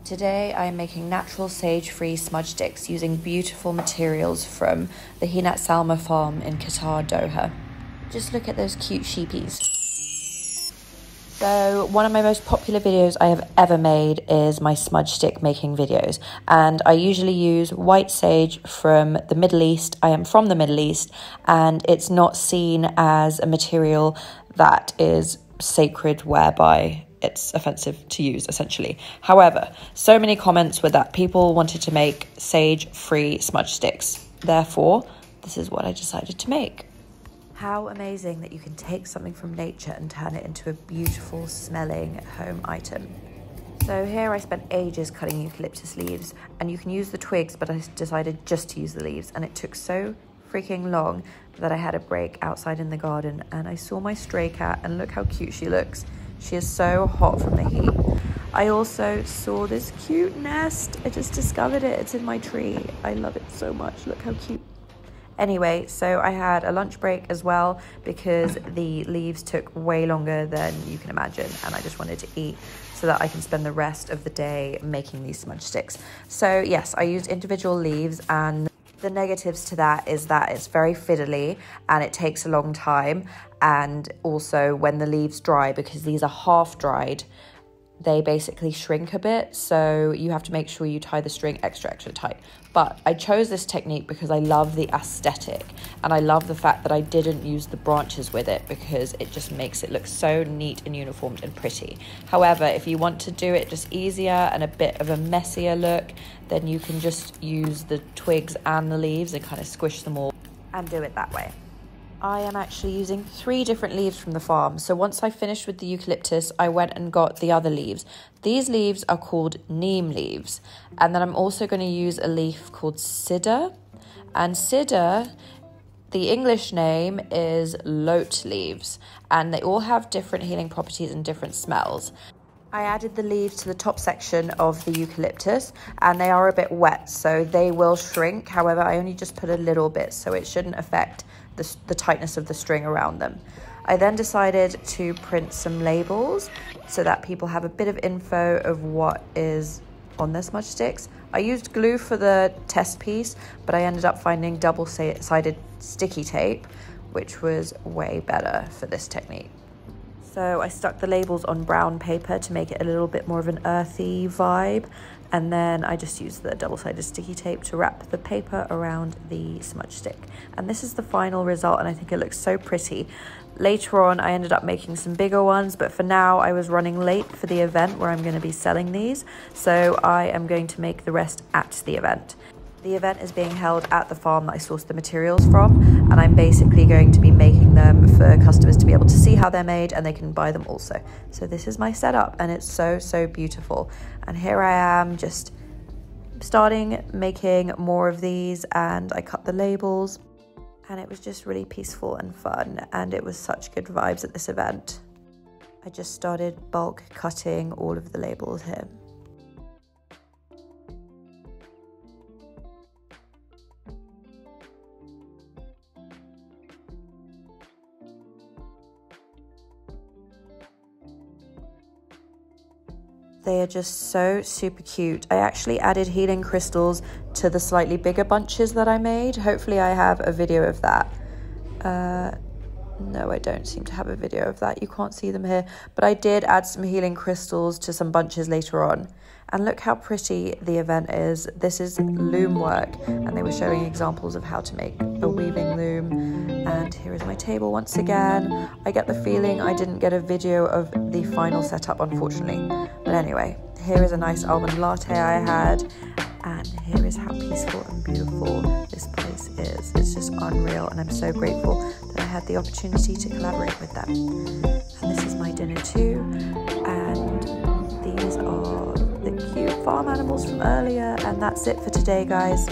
Today I'm making natural sage-free smudge sticks using beautiful materials from the Heenat Salma farm in Qatar, Doha. Just look at those cute sheepies. So one of my most popular videos I have ever made is my smudge stick making videos, and I usually use white sage from the Middle East. I am from the Middle East, and it's not seen as a material that is sacred, whereby it's offensive to use, essentially. However, so many comments were that people wanted to make sage-free smudge sticks. Therefore, this is what I decided to make. How amazing that you can take something from nature and turn it into a beautiful smelling home item. So here I spent ages cutting eucalyptus leaves, and you can use the twigs, but I decided just to use the leaves, and it took so freaking long that I had a break outside in the garden, and I saw my stray cat, and look how cute she looks. She is so hot from the heat. I also saw this cute nest. I just discovered it. It's in my tree. I love it so much. Look how cute. Anyway, so I had a lunch break as well because the leaves took way longer than you can imagine, and I just wanted to eat so that I can spend the rest of the day making these smudge sticks. So yes, I used individual leaves, and the negatives to that is that it's very fiddly and it takes a long time, and also when the leaves dry, because these are half dried, they basically shrink a bit, so you have to make sure you tie the string extra tight. But I chose this technique because I love the aesthetic, and I love the fact that I didn't use the branches with it because it just makes it look so neat and uniformed and pretty. However, if you want to do it just easier and a bit of a messier look, then you can just use the twigs and the leaves and kind of squish them all and do it that way. I am actually using 3 different leaves from the farm. So once I finished with the eucalyptus, I went and got the other leaves. These leaves are called neem leaves. And then I'm also going to use a leaf called cedar. And cedar, the English name is lote leaves. And they all have different healing properties and different smells. I added the leaves to the top section of the eucalyptus, and they are a bit wet, so they will shrink. However, I only just put a little bit, so it shouldn't affect the tightness of the string around them. I then decided to print some labels so that people have a bit of info of what is on their smudge sticks. I used glue for the test piece, but I ended up finding double-sided sticky tape, which was way better for this technique. So I stuck the labels on brown paper to make it a little bit more of an earthy vibe, and then I just used the double-sided sticky tape to wrap the paper around the smudge stick. And this is the final result, and I think it looks so pretty. Later on, I ended up making some bigger ones, but for now I was running late for the event where I'm going to be selling these, so I am going to make the rest at the event. The event is being held at the farm that I sourced the materials from, and I'm basically going to be making them for customers to be able to see how they're made, and they can buy them also. So this is my setup, and it's so beautiful. And here I am just starting making more of these, and I cut the labels, and it was just really peaceful and fun, and it was such good vibes at this event. I just started bulk cutting all of the labels here. They are just so super cute. I actually added healing crystals to the slightly bigger bunches that I made. Hopefully I have a video of that. No, I don't seem to have a video of that. You can't see them here. But I did add some healing crystals to some bunches later on. And look how pretty the event is. This is loom work, and they were showing examples of how to make a weaving loom. And here is my table once again. I get the feeling I didn't get a video of the final setup, unfortunately. But anyway, here is a nice almond latte I had. And here is how peaceful and beautiful this place is. It's just unreal, and I'm so grateful that I had the opportunity to collaborate with them. And this is my dinner too. And these are the cute farm animals from earlier, and that's it for today, guys.